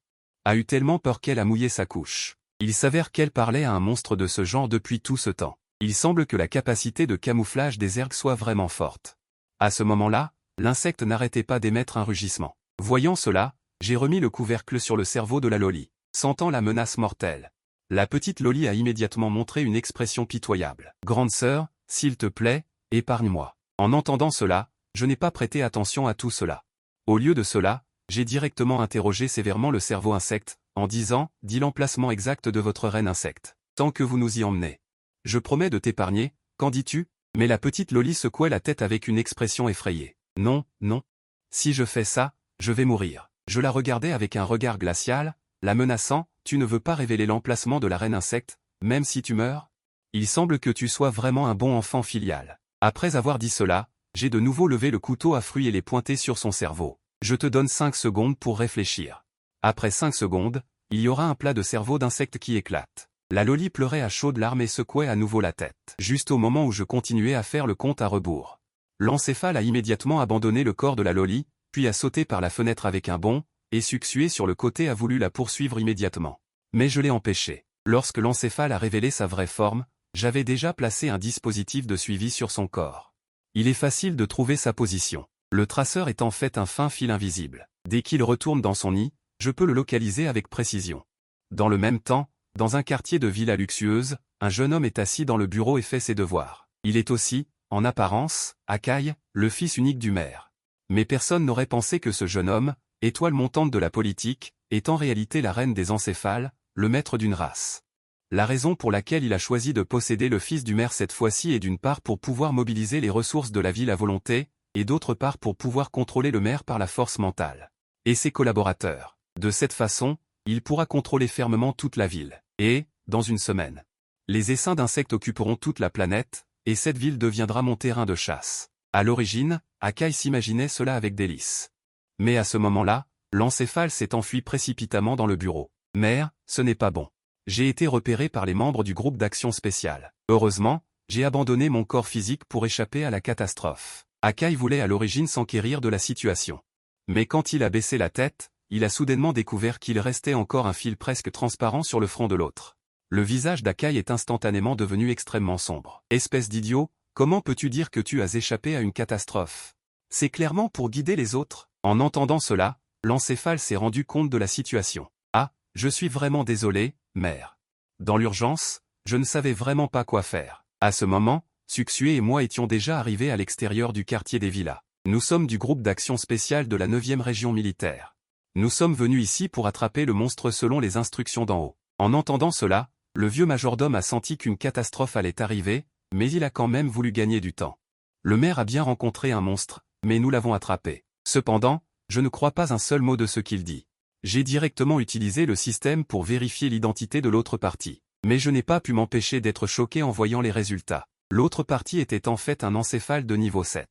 a eu tellement peur qu'elle a mouillé sa couche. Il s'avère qu'elle parlait à un monstre de ce genre depuis tout ce temps. Il semble que la capacité de camouflage des ergs soit vraiment forte. À ce moment-là, l'insecte n'arrêtait pas d'émettre un rugissement. Voyant cela, j'ai remis le couvercle sur le cerveau de la Loli. Sentant la menace mortelle, la petite Loli a immédiatement montré une expression pitoyable. « Grande sœur, s'il te plaît, épargne-moi. » En entendant cela, je n'ai pas prêté attention à tout cela. Au lieu de cela, j'ai directement interrogé sévèrement le cerveau insecte, en disant « Dis l'emplacement exact de votre reine insecte, tant que vous nous y emmenez. Je promets de t'épargner, qu'en dis-tu » Mais la petite Loli secouait la tête avec une expression effrayée. « Non, non. Si je fais ça, je vais mourir. » Je la regardais avec un regard glacial, la menaçant, « Tu ne veux pas révéler l'emplacement de la reine insecte, même si tu meurs? Il semble que tu sois vraiment un bon enfant filial. » Après avoir dit cela, j'ai de nouveau levé le couteau à fruits et l'ai pointé sur son cerveau. Je te donne 5 secondes pour réfléchir. Après 5 secondes, il y aura un plat de cerveau d'insecte qui éclate. La Loli pleurait à chaudes larmes et secouait à nouveau la tête. Juste au moment où je continuais à faire le compte à rebours. L'encéphale a immédiatement abandonné le corps de la Loli, puis a sauté par la fenêtre avec un bond, et Suxuer sur le côté a voulu la poursuivre immédiatement. Mais je l'ai empêché. Lorsque l'encéphale a révélé sa vraie forme, j'avais déjà placé un dispositif de suivi sur son corps. Il est facile de trouver sa position. Le traceur est en fait un fin fil invisible. Dès qu'il retourne dans son nid, je peux le localiser avec précision. Dans le même temps, dans un quartier de villa luxueuse, un jeune homme est assis dans le bureau et fait ses devoirs. Il est aussi, en apparence, Akai, le fils unique du maire. Mais personne n'aurait pensé que ce jeune homme, étoile montante de la politique, est en réalité la reine des encéphales, le maître d'une race. La raison pour laquelle il a choisi de posséder le fils du maire cette fois-ci est d'une part pour pouvoir mobiliser les ressources de la ville à volonté, et d'autre part pour pouvoir contrôler le maire par la force mentale. Et ses collaborateurs. De cette façon, il pourra contrôler fermement toute la ville. Et, dans une semaine, les essaims d'insectes occuperont toute la planète, et cette ville deviendra mon terrain de chasse. À l'origine, Akai s'imaginait cela avec délice. Mais à ce moment-là, l'encéphale s'est enfui précipitamment dans le bureau. « Mère, ce n'est pas bon. J'ai été repéré par les membres du groupe d'action spéciale. Heureusement, j'ai abandonné mon corps physique pour échapper à la catastrophe. » Akai voulait à l'origine s'enquérir de la situation. Mais quand il a baissé la tête, il a soudainement découvert qu'il restait encore un fil presque transparent sur le front de l'autre. Le visage d'Akai est instantanément devenu extrêmement sombre. « Espèce d'idiot, comment peux-tu dire que tu as échappé à une catastrophe? C'est clairement pour guider les autres. » En entendant cela, l'encéphale s'est rendu compte de la situation. « Ah, je suis vraiment désolé, mère. Dans l'urgence, je ne savais vraiment pas quoi faire. » À ce moment, Suxuer et moi étions déjà arrivés à l'extérieur du quartier des villas. Nous sommes du groupe d'action spéciale de la 9e région militaire. Nous sommes venus ici pour attraper le monstre selon les instructions d'en haut. En entendant cela, le vieux majordome a senti qu'une catastrophe allait arriver, mais il a quand même voulu gagner du temps. Le maire a bien rencontré un monstre, mais nous l'avons attrapé. Cependant, je ne crois pas un seul mot de ce qu'il dit. J'ai directement utilisé le système pour vérifier l'identité de l'autre partie. Mais je n'ai pas pu m'empêcher d'être choqué en voyant les résultats. L'autre partie était en fait un encéphale de niveau 7.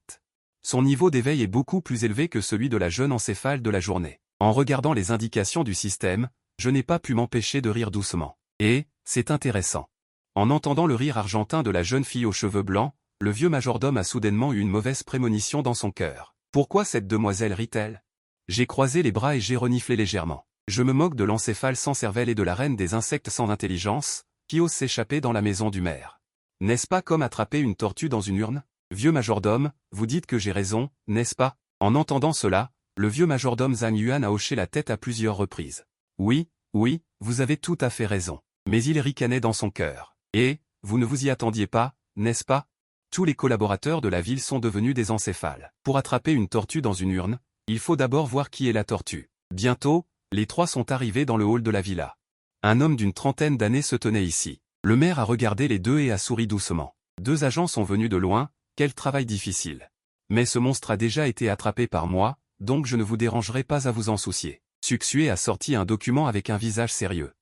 Son niveau d'éveil est beaucoup plus élevé que celui de la jeune encéphale de la journée. En regardant les indications du système, je n'ai pas pu m'empêcher de rire doucement. Et, c'est intéressant. En entendant le rire argentin de la jeune fille aux cheveux blancs, le vieux majordome a soudainement eu une mauvaise prémonition dans son cœur. Pourquoi cette demoiselle rit-elle? J'ai croisé les bras et j'ai reniflé légèrement. Je me moque de l'encéphale sans cervelle et de la reine des insectes sans intelligence, qui ose s'échapper dans la maison du maire. N'est-ce pas comme attraper une tortue dans une urne? Vieux majordome, vous dites que j'ai raison, n'est-ce pas? En entendant cela, le vieux majordome Zhang Yuan a hoché la tête à plusieurs reprises. Oui, oui, vous avez tout à fait raison. Mais il ricanait dans son cœur. Et, vous ne vous y attendiez pas, n'est-ce pas? Tous les collaborateurs de la ville sont devenus des encéphales. Pour attraper une tortue dans une urne, il faut d'abord voir qui est la tortue. Bientôt, les trois sont arrivés dans le hall de la villa. Un homme d'une trentaine d'années se tenait ici. Le maire a regardé les deux et a souri doucement. Deux agents sont venus de loin, quel travail difficile. Mais ce monstre a déjà été attrapé par moi, donc je ne vous dérangerai pas à vous en soucier. Suxué a sorti un document avec un visage sérieux.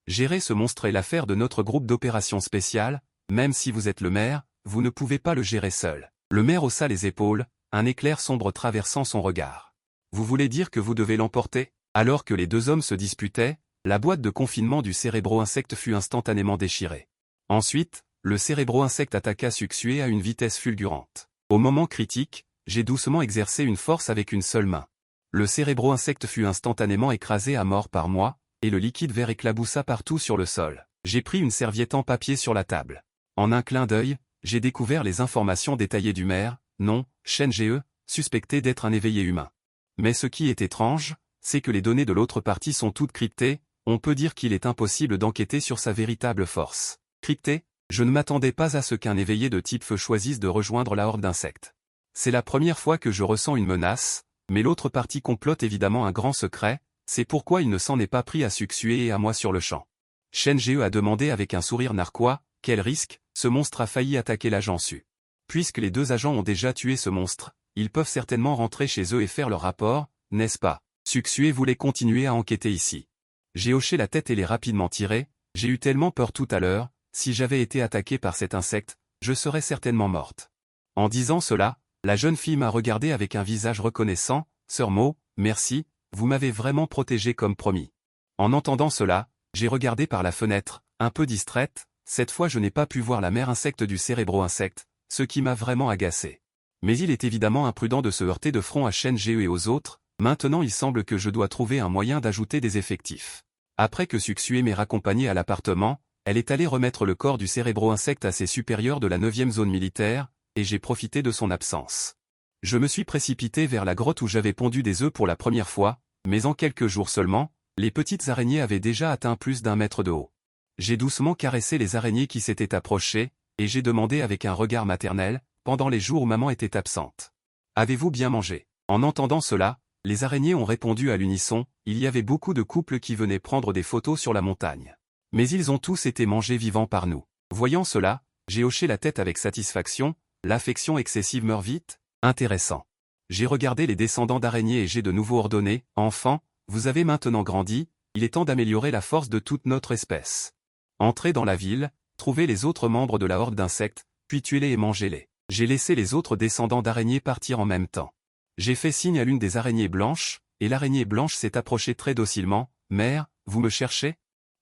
Gérer ce monstre est l'affaire de notre groupe d'opérations spéciales, même si vous êtes le maire, vous ne pouvez pas le gérer seul. Le maire haussa les épaules, un éclair sombre traversant son regard. Vous voulez dire que vous devez l'emporter? Alors que les deux hommes se disputaient, la boîte de confinement du cérébro-insecte fut instantanément déchirée. Ensuite, le cérébro-insecte attaqua Suxué à une vitesse fulgurante. Au moment critique, j'ai doucement exercé une force avec une seule main. Le cérébro-insecte fut instantanément écrasé à mort par moi, et le liquide vert éclaboussa partout sur le sol. J'ai pris une serviette en papier sur la table. En un clin d'œil, j'ai découvert les informations détaillées du maire, nom, Shen Ge, suspecté d'être un éveillé humain. Mais ce qui est étrange, c'est que les données de l'autre partie sont toutes cryptées, on peut dire qu'il est impossible d'enquêter sur sa véritable force. Cryptée? Je ne m'attendais pas à ce qu'un éveillé de type feu choisisse de rejoindre la horde d'insectes. C'est la première fois que je ressens une menace, mais l'autre partie complote évidemment un grand secret, c'est pourquoi il ne s'en est pas pris à Suxué et à moi sur le champ. Shen Ge a demandé avec un sourire narquois, quel risque, ce monstre a failli attaquer l'agent Su. Puisque les deux agents ont déjà tué ce monstre, ils peuvent certainement rentrer chez eux et faire leur rapport, n'est-ce pas? Suxué voulait continuer à enquêter ici. J'ai hoché la tête et l'ai rapidement tiré, j'ai eu tellement peur tout à l'heure, si j'avais été attaqué par cet insecte, je serais certainement morte. En disant cela, la jeune fille m'a regardé avec un visage reconnaissant, Sœur Mo, merci, vous m'avez vraiment protégé comme promis. En entendant cela, j'ai regardé par la fenêtre, un peu distraite, cette fois je n'ai pas pu voir la mère insecte du cérébro-insecte, ce qui m'a vraiment agacé. Mais il est évidemment imprudent de se heurter de front à Shen Ge et aux autres, maintenant il semble que je dois trouver un moyen d'ajouter des effectifs. Après que Suxué m'ait raccompagné à l'appartement, elle est allée remettre le corps du cérébro-insecte à ses supérieurs de la 9e zone militaire, et j'ai profité de son absence. Je me suis précipité vers la grotte où j'avais pondu des œufs pour la première fois, mais en quelques jours seulement, les petites araignées avaient déjà atteint plus d'1 mètre de haut. J'ai doucement caressé les araignées qui s'étaient approchées, et j'ai demandé avec un regard maternel, pendant les jours où maman était absente. Avez-vous bien mangé? En entendant cela, les araignées ont répondu à l'unisson, il y avait beaucoup de couples qui venaient prendre des photos sur la montagne. Mais ils ont tous été mangés vivants par nous. Voyant cela, j'ai hoché la tête avec satisfaction, l'affection excessive meurt vite? Intéressant. J'ai regardé les descendants d'araignées et j'ai de nouveau ordonné, enfants, vous avez maintenant grandi, il est temps d'améliorer la force de toute notre espèce. Entrez dans la ville, trouvez les autres membres de la horde d'insectes, puis tuez-les et mangez-les. J'ai laissé les autres descendants d'araignées partir en même temps. J'ai fait signe à l'une des araignées blanches, et l'araignée blanche s'est approchée très docilement, mère, vous me cherchez?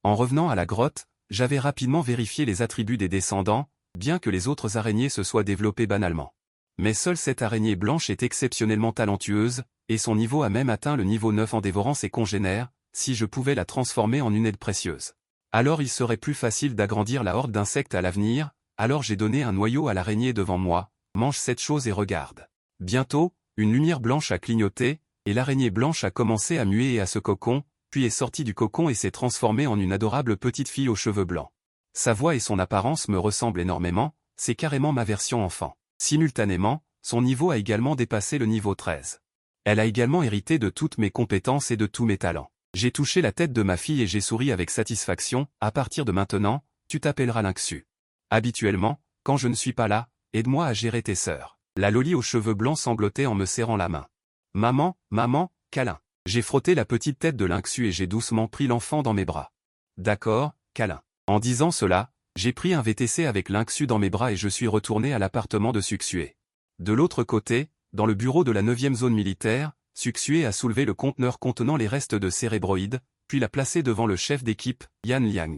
En revenant à la grotte, j'avais rapidement vérifié les attributs des descendants, bien que les autres araignées se soient développées banalement. Mais seule cette araignée blanche est exceptionnellement talentueuse, et son niveau a même atteint le niveau 9 en dévorant ses congénères, si je pouvais la transformer en une aide précieuse. Alors il serait plus facile d'agrandir la horde d'insectes à l'avenir, alors j'ai donné un noyau à l'araignée devant moi, mange cette chose et regarde. Bientôt, une lumière blanche a clignoté, et l'araignée blanche a commencé à muer et à se cocon, puis est sortie du cocon et s'est transformée en une adorable petite fille aux cheveux blancs. Sa voix et son apparence me ressemblent énormément, c'est carrément ma version enfant. Simultanément, son niveau a également dépassé le niveau 13. Elle a également hérité de toutes mes compétences et de tous mes talents. J'ai touché la tête de ma fille et j'ai souri avec satisfaction, à partir de maintenant, tu t'appelleras Lynxu. Habituellement, quand je ne suis pas là, aide-moi à gérer tes sœurs. La Loli aux cheveux blancs sanglotait en me serrant la main. Maman, maman, câlin. J'ai frotté la petite tête de Lynxu et j'ai doucement pris l'enfant dans mes bras. D'accord, câlin. En disant cela, j'ai pris un VTC avec Lynxu dans mes bras et je suis retourné à l'appartement de Suxué. De l'autre côté, dans le bureau de la 9e zone militaire, Suxué a soulevé le conteneur contenant les restes de cérébroïdes, puis l'a placé devant le chef d'équipe, Yan Liang.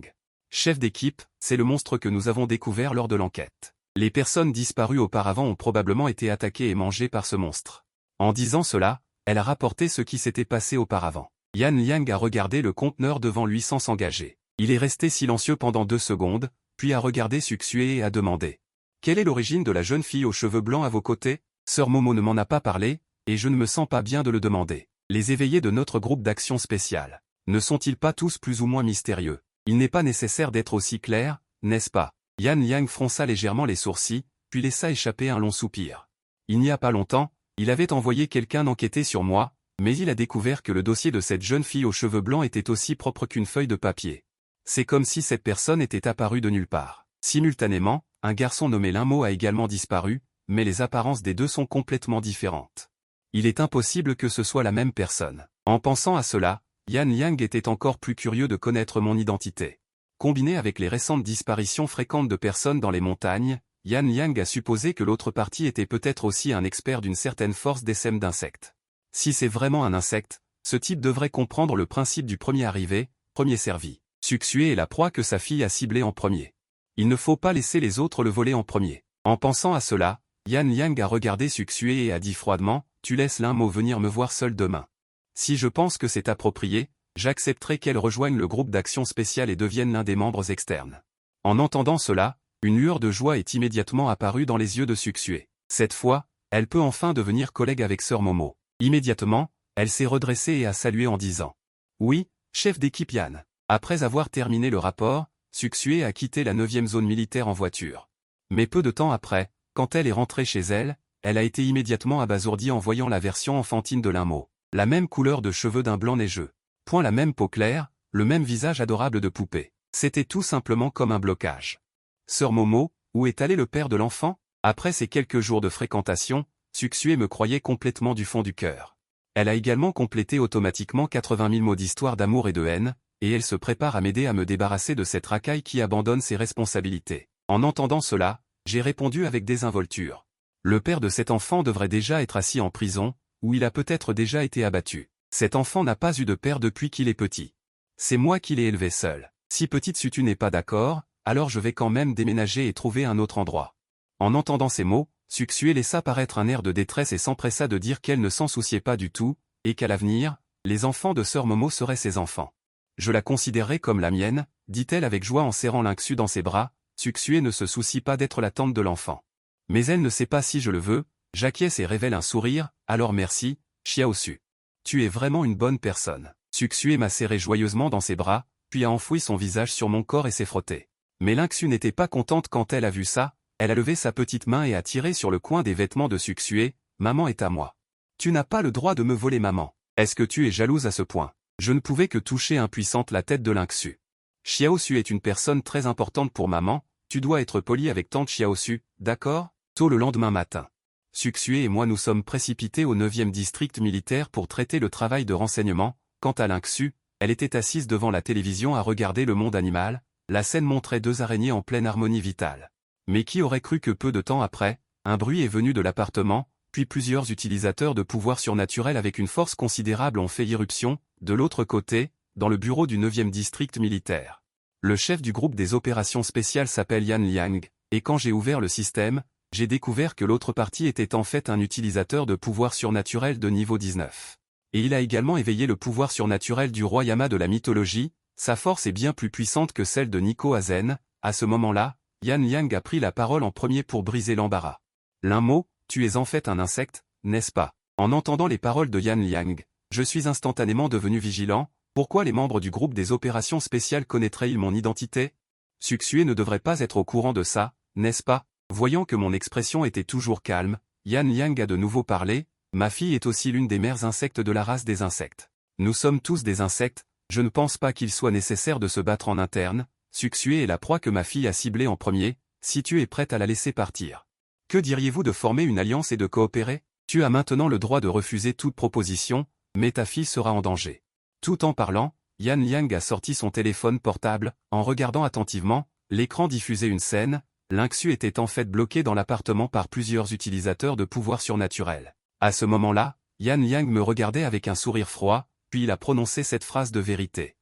Chef d'équipe, c'est le monstre que nous avons découvert lors de l'enquête. Les personnes disparues auparavant ont probablement été attaquées et mangées par ce monstre. En disant cela, elle a rapporté ce qui s'était passé auparavant. Yan Liang a regardé le conteneur devant lui sans s'engager. Il est resté silencieux pendant 2 secondes, puis a regardé Suxué et a demandé. Quelle est l'origine de la jeune fille aux cheveux blancs à vos côtés? Sœur Momo ne m'en a pas parlé, et je ne me sens pas bien de le demander. Les éveillés de notre groupe d'action spéciale, ne sont-ils pas tous plus ou moins mystérieux? Il n'est pas nécessaire d'être aussi clair, n'est-ce pas? Yan Liang fronça légèrement les sourcils, puis laissa échapper un long soupir. Il n'y a pas longtemps, il avait envoyé quelqu'un enquêter sur moi, mais il a découvert que le dossier de cette jeune fille aux cheveux blancs était aussi propre qu'une feuille de papier. C'est comme si cette personne était apparue de nulle part. Simultanément, un garçon nommé Linmo a également disparu, mais les apparences des deux sont complètement différentes. Il est impossible que ce soit la même personne. En pensant à cela, Yan Liang était encore plus curieux de connaître mon identité. Combiné avec les récentes disparitions fréquentes de personnes dans les montagnes, Yan Liang a supposé que l'autre partie était peut-être aussi un expert d'une certaine force d'essème d'insectes. Si c'est vraiment un insecte, ce type devrait comprendre le principe du premier arrivé, premier servi. Suxué est la proie que sa fille a ciblée en premier. Il ne faut pas laisser les autres le voler en premier. En pensant à cela, Yan Liang a regardé Suxué et a dit froidement, « Tu laisses Linmo venir me voir seul demain. Si je pense que c'est approprié, j'accepterai qu'elle rejoigne le groupe d'action spéciale et devienne l'un des membres externes. » En entendant cela, une lueur de joie est immédiatement apparue dans les yeux de Suxué. Cette fois, elle peut enfin devenir collègue avec Sœur Momo. Immédiatement, elle s'est redressée et a salué en disant « Oui, chef d'équipe Yan. » Après avoir terminé le rapport, Suxué a quitté la 9e zone militaire en voiture. Mais peu de temps après, quand elle est rentrée chez elle, elle a été immédiatement abasourdie en voyant la version enfantine de Linmo. La même couleur de cheveux d'un blanc neigeux. Point la même peau claire, le même visage adorable de poupée. C'était tout simplement comme un blocage. Sœur Momo, où est allé le père de l'enfant? Après ces quelques jours de fréquentation, Suxué me croyait complètement du fond du cœur. Elle a également complété automatiquement 80 000 mots d'histoire d'amour et de haine, et elle se prépare à m'aider à me débarrasser de cette racaille qui abandonne ses responsabilités. En entendant cela, j'ai répondu avec désinvolture. Le père de cet enfant devrait déjà être assis en prison, où il a peut-être déjà été abattu. Cet enfant n'a pas eu de père depuis qu'il est petit. C'est moi qui l'ai élevé seul. Si petite Sutu n'est pas d'accord, alors je vais quand même déménager et trouver un autre endroit. En entendant ces mots, Suxué laissa paraître un air de détresse et s'empressa de dire qu'elle ne s'en souciait pas du tout, et qu'à l'avenir, les enfants de Sœur Momo seraient ses enfants. Je la considérerai comme la mienne, dit-elle avec joie en serrant Lynxu dans ses bras. Suxué ne se soucie pas d'être la tante de l'enfant. Mais elle ne sait pas si je le veux, j'acquiesce et révèle un sourire, alors merci, Xiaosu. Tu es vraiment une bonne personne. Suxué m'a serré joyeusement dans ses bras, puis a enfoui son visage sur mon corps et s'est frotté. Mais Lynxu n'était pas contente quand elle a vu ça, elle a levé sa petite main et a tiré sur le coin des vêtements de Suxué, maman est à moi. Tu n'as pas le droit de me voler maman. Est-ce que tu es jalouse à ce point? Je ne pouvais que toucher impuissante la tête de Lynxu. Xiaosu est une personne très importante pour maman, tu dois être poli avec tante Xiaosu, d'accord? Tôt le lendemain matin. Suxué et moi nous sommes précipités au 9e district militaire pour traiter le travail de renseignement. Quant à Lynxu, elle était assise devant la télévision à regarder le monde animal, la scène montrait 2 araignées en pleine harmonie vitale. Mais qui aurait cru que peu de temps après, un bruit est venu de l'appartement, puis plusieurs utilisateurs de pouvoirs surnaturels avec une force considérable ont fait irruption, de l'autre côté, dans le bureau du 9e district militaire. Le chef du groupe des opérations spéciales s'appelle Yan Liang, et quand j'ai ouvert le système, j'ai découvert que l'autre partie était en fait un utilisateur de pouvoirs surnaturels de niveau 19. Et il a également éveillé le pouvoir surnaturel du roi Yama de la mythologie, sa force est bien plus puissante que celle de Nico Azen. À ce moment-là, Yan Liang a pris la parole en premier pour briser l'embarras. Linmo, tu es en fait un insecte, n'est-ce pas? En entendant les paroles de Yan Liang, je suis instantanément devenu vigilant. Pourquoi les membres du groupe des opérations spéciales connaîtraient-ils mon identité? Suxué ne devrait pas être au courant de ça, n'est-ce pas? Voyant que mon expression était toujours calme, Yan Liang a de nouveau parlé. Ma fille est aussi l'une des mères insectes de la race des insectes. Nous sommes tous des insectes, je ne pense pas qu'il soit nécessaire de se battre en interne. Suxué est la proie que ma fille a ciblée en premier, si tu es prête à la laisser partir. Que diriez-vous de former une alliance et de coopérer? Tu as maintenant le droit de refuser toute proposition, mais ta fille sera en danger. Tout en parlant, Yan Liang a sorti son téléphone portable. En regardant attentivement, l'écran diffusait une scène. Lingxu était en fait bloqué dans l'appartement par plusieurs utilisateurs de pouvoirs surnaturels. À ce moment-là, Yan Liang me regardait avec un sourire froid, puis il a prononcé cette phrase de vérité.